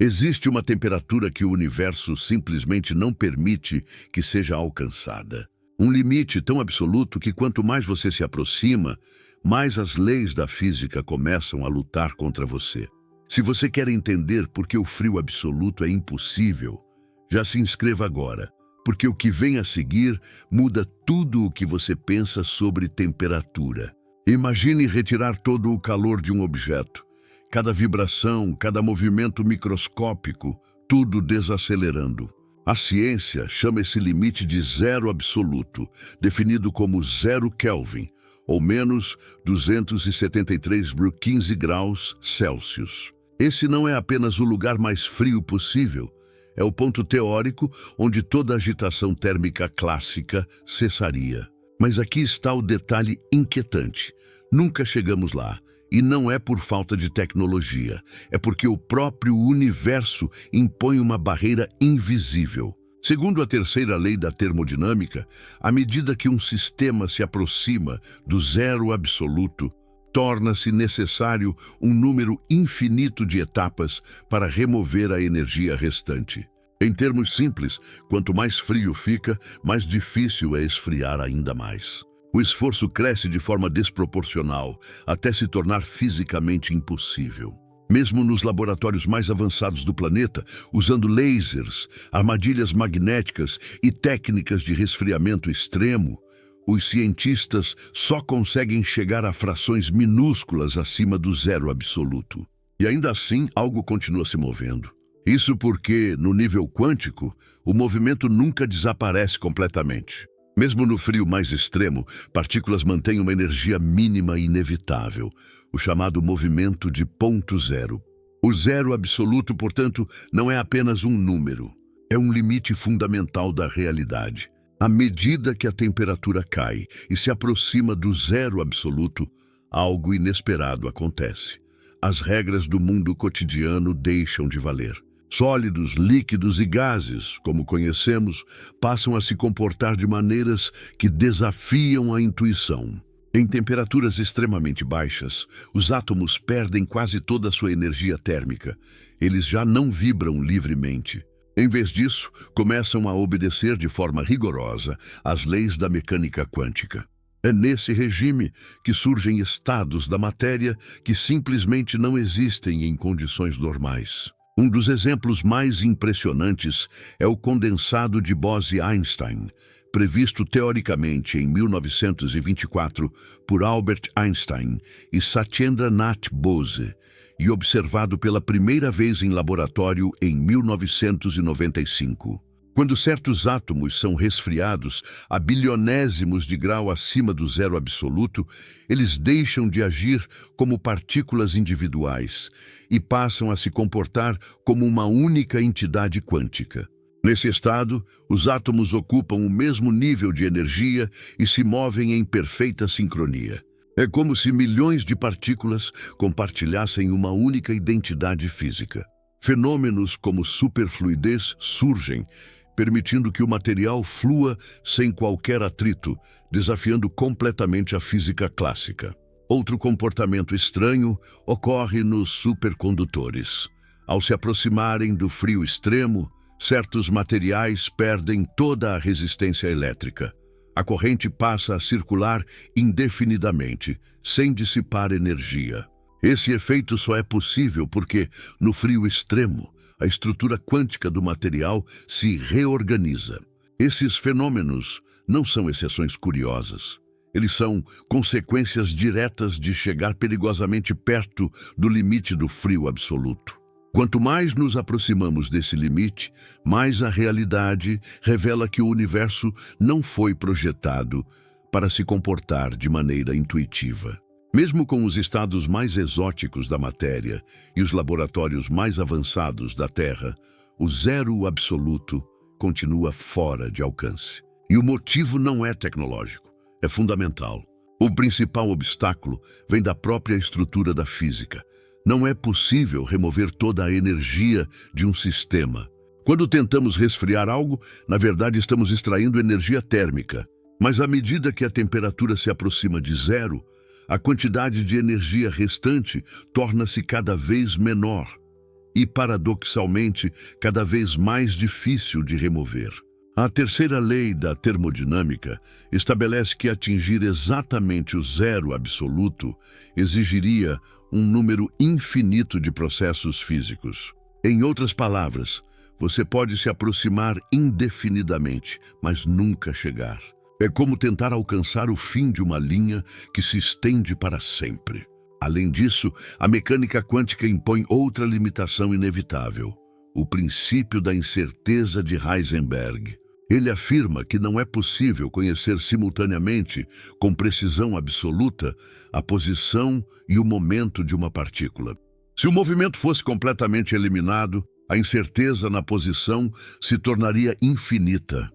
Existe uma temperatura que o universo simplesmente não permite que seja alcançada. Um limite tão absoluto que quanto mais você se aproxima, mais as leis da física começam a lutar contra você. Se você quer entender por que o frio absoluto é impossível, já se inscreva agora, porque o que vem a seguir muda tudo o que você pensa sobre temperatura. Imagine retirar todo o calor de um objeto. Cada vibração, cada movimento microscópico, tudo desacelerando. A ciência chama esse limite de zero absoluto, definido como 0 Kelvin, ou menos 273,15 graus Celsius. Esse não é apenas o lugar mais frio possível, é o ponto teórico onde toda agitação térmica clássica cessaria. Mas aqui está o detalhe inquietante. Nunca chegamos lá. E não é por falta de tecnologia, é porque o próprio universo impõe uma barreira invisível. Segundo a terceira lei da termodinâmica, à medida que um sistema se aproxima do zero absoluto, torna-se necessário um número infinito de etapas para remover a energia restante. Em termos simples, quanto mais frio fica, mais difícil é esfriar ainda mais. O esforço cresce de forma desproporcional, até se tornar fisicamente impossível. Mesmo nos laboratórios mais avançados do planeta, usando lasers, armadilhas magnéticas e técnicas de resfriamento extremo, os cientistas só conseguem chegar a frações minúsculas acima do zero absoluto. E ainda assim, algo continua se movendo. Isso porque, no nível quântico, o movimento nunca desaparece completamente. Mesmo no frio mais extremo, partículas mantêm uma energia mínima e inevitável, o chamado movimento de ponto zero. O zero absoluto, portanto, não é apenas um número, é um limite fundamental da realidade. À medida que a temperatura cai e se aproxima do zero absoluto, algo inesperado acontece. As regras do mundo cotidiano deixam de valer. Sólidos, líquidos e gases, como conhecemos, passam a se comportar de maneiras que desafiam a intuição. Em temperaturas extremamente baixas, os átomos perdem quase toda a sua energia térmica. Eles já não vibram livremente. Em vez disso, começam a obedecer de forma rigorosa às leis da mecânica quântica. É nesse regime que surgem estados da matéria que simplesmente não existem em condições normais. Um dos exemplos mais impressionantes é o condensado de Bose-Einstein, previsto teoricamente em 1924 por Albert Einstein e Satyendra Nath Bose, e observado pela primeira vez em laboratório em 1995. Quando certos átomos são resfriados a bilionésimos de grau acima do zero absoluto, eles deixam de agir como partículas individuais e passam a se comportar como uma única entidade quântica. Nesse estado, os átomos ocupam o mesmo nível de energia e se movem em perfeita sincronia. É como se milhões de partículas compartilhassem uma única identidade física. Fenômenos como superfluidez surgem, permitindo que o material flua sem qualquer atrito, desafiando completamente a física clássica. Outro comportamento estranho ocorre nos supercondutores. Ao se aproximarem do frio extremo, certos materiais perdem toda a resistência elétrica. A corrente passa a circular indefinidamente, sem dissipar energia. Esse efeito só é possível porque, no frio extremo, a estrutura quântica do material se reorganiza. Esses fenômenos não são exceções curiosas. Eles são consequências diretas de chegar perigosamente perto do limite do frio absoluto. Quanto mais nos aproximamos desse limite, mais a realidade revela que o universo não foi projetado para se comportar de maneira intuitiva. Mesmo com os estados mais exóticos da matéria e os laboratórios mais avançados da Terra, o zero absoluto continua fora de alcance. E o motivo não é tecnológico, é fundamental. O principal obstáculo vem da própria estrutura da física. Não é possível remover toda a energia de um sistema. Quando tentamos resfriar algo, na verdade estamos extraindo energia térmica. Mas à medida que a temperatura se aproxima de zero, a quantidade de energia restante torna-se cada vez menor. e, paradoxalmente, cada vez mais difícil de remover. A terceira lei da termodinâmica estabelece que atingir exatamente o zero absoluto exigiria um número infinito de processos físicos. Em outras palavras, você pode se aproximar indefinidamente, mas nunca chegar. É como tentar alcançar o fim de uma linha que se estende para sempre. Além disso, a mecânica quântica impõe outra limitação inevitável: o princípio da incerteza de Heisenberg. Ele afirma que não é possível conhecer simultaneamente, com precisão absoluta, a posição e o momento de uma partícula. Se o movimento fosse completamente eliminado, a incerteza na posição se tornaria infinita,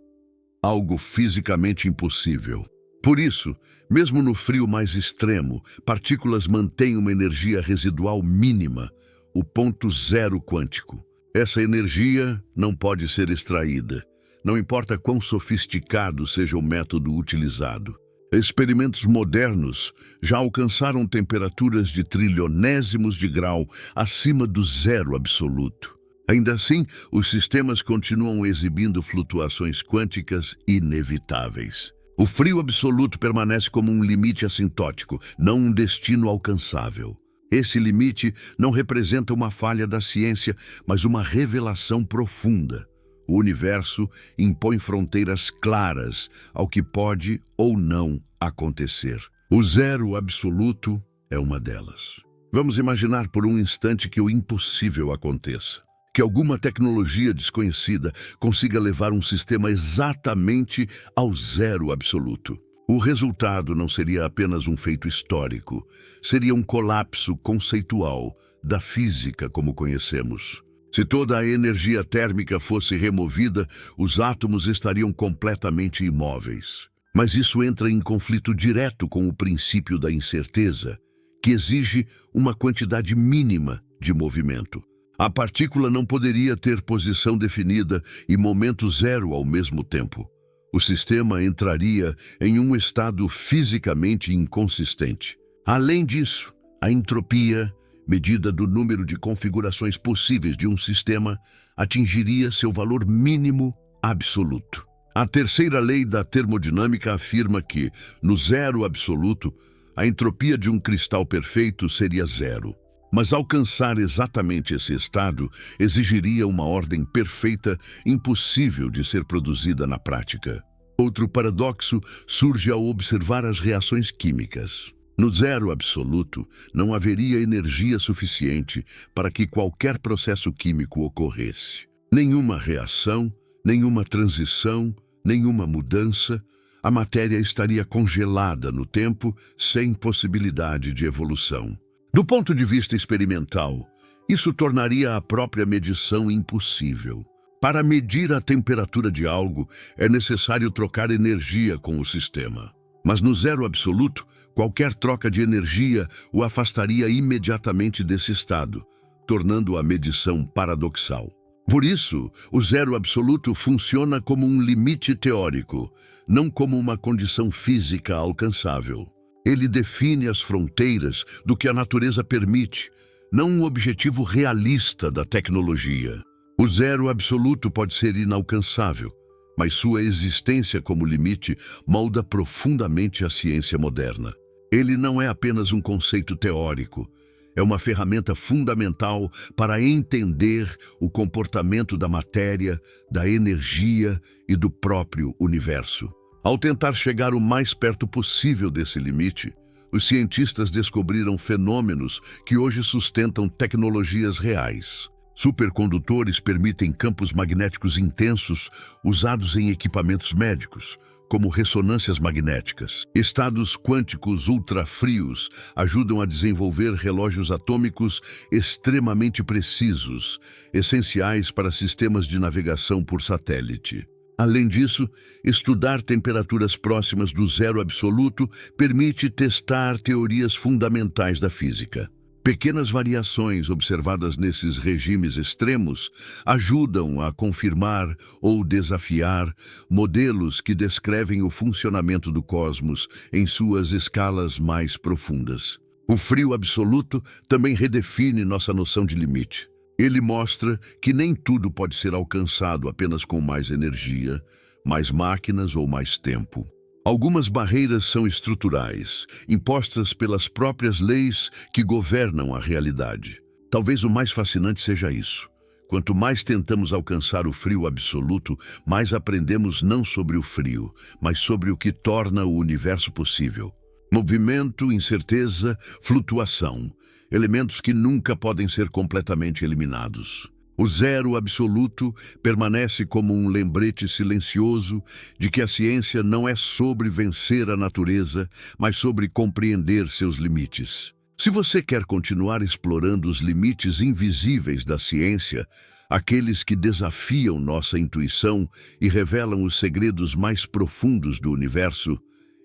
algo fisicamente impossível. Por isso, mesmo no frio mais extremo, partículas mantêm uma energia residual mínima, o ponto zero quântico. Essa energia não pode ser extraída, não importa quão sofisticado seja o método utilizado. Experimentos modernos já alcançaram temperaturas de trilionésimos de grau acima do zero absoluto. Ainda assim, os sistemas continuam exibindo flutuações quânticas inevitáveis. O frio absoluto permanece como um limite assintótico, não um destino alcançável. Esse limite não representa uma falha da ciência, mas uma revelação profunda. O universo impõe fronteiras claras ao que pode ou não acontecer. O zero absoluto é uma delas. Vamos imaginar por um instante que o impossível aconteça. Que alguma tecnologia desconhecida consiga levar um sistema exatamente ao zero absoluto. O resultado não seria apenas um feito histórico, seria um colapso conceitual da física como conhecemos. Se toda a energia térmica fosse removida, os átomos estariam completamente imóveis. Mas isso entra em conflito direto com o princípio da incerteza, que exige uma quantidade mínima de movimento. A partícula não poderia ter posição definida e momento zero ao mesmo tempo. O sistema entraria em um estado fisicamente inconsistente. Além disso, a entropia, medida do número de configurações possíveis de um sistema, atingiria seu valor mínimo absoluto. A terceira lei da termodinâmica afirma que, no zero absoluto, a entropia de um cristal perfeito seria zero. Mas alcançar exatamente esse estado exigiria uma ordem perfeita, impossível de ser produzida na prática. Outro paradoxo surge ao observar as reações químicas. No zero absoluto, não haveria energia suficiente para que qualquer processo químico ocorresse. Nenhuma reação, nenhuma transição, nenhuma mudança. A matéria estaria congelada no tempo, sem possibilidade de evolução. Do ponto de vista experimental, isso tornaria a própria medição impossível. Para medir a temperatura de algo, é necessário trocar energia com o sistema. Mas no zero absoluto, qualquer troca de energia o afastaria imediatamente desse estado, tornando a medição paradoxal. Por isso, o zero absoluto funciona como um limite teórico, não como uma condição física alcançável. Ele define as fronteiras do que a natureza permite, não um objetivo realista da tecnologia. O zero absoluto pode ser inalcançável, mas sua existência como limite molda profundamente a ciência moderna. Ele não é apenas um conceito teórico, é uma ferramenta fundamental para entender o comportamento da matéria, da energia e do próprio universo. Ao tentar chegar o mais perto possível desse limite, os cientistas descobriram fenômenos que hoje sustentam tecnologias reais. Supercondutores permitem campos magnéticos intensos usados em equipamentos médicos, como ressonâncias magnéticas. Estados quânticos ultrafrios ajudam a desenvolver relógios atômicos extremamente precisos, essenciais para sistemas de navegação por satélite. Além disso, estudar temperaturas próximas do zero absoluto permite testar teorias fundamentais da física. Pequenas variações observadas nesses regimes extremos ajudam a confirmar ou desafiar modelos que descrevem o funcionamento do cosmos em suas escalas mais profundas. O frio absoluto também redefine nossa noção de limite. Ele mostra que nem tudo pode ser alcançado apenas com mais energia, mais máquinas ou mais tempo. Algumas barreiras são estruturais, impostas pelas próprias leis que governam a realidade. Talvez o mais fascinante seja isso. Quanto mais tentamos alcançar o frio absoluto, mais aprendemos não sobre o frio, mas sobre o que torna o universo possível. Movimento, incerteza, flutuação, elementos que nunca podem ser completamente eliminados. O zero absoluto permanece como um lembrete silencioso de que a ciência não é sobre vencer a natureza, mas sobre compreender seus limites. Se você quer continuar explorando os limites invisíveis da ciência, aqueles que desafiam nossa intuição e revelam os segredos mais profundos do universo,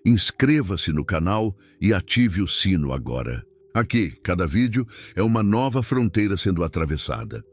inscreva-se no canal e ative o sino agora. Aqui, cada vídeo é uma nova fronteira sendo atravessada.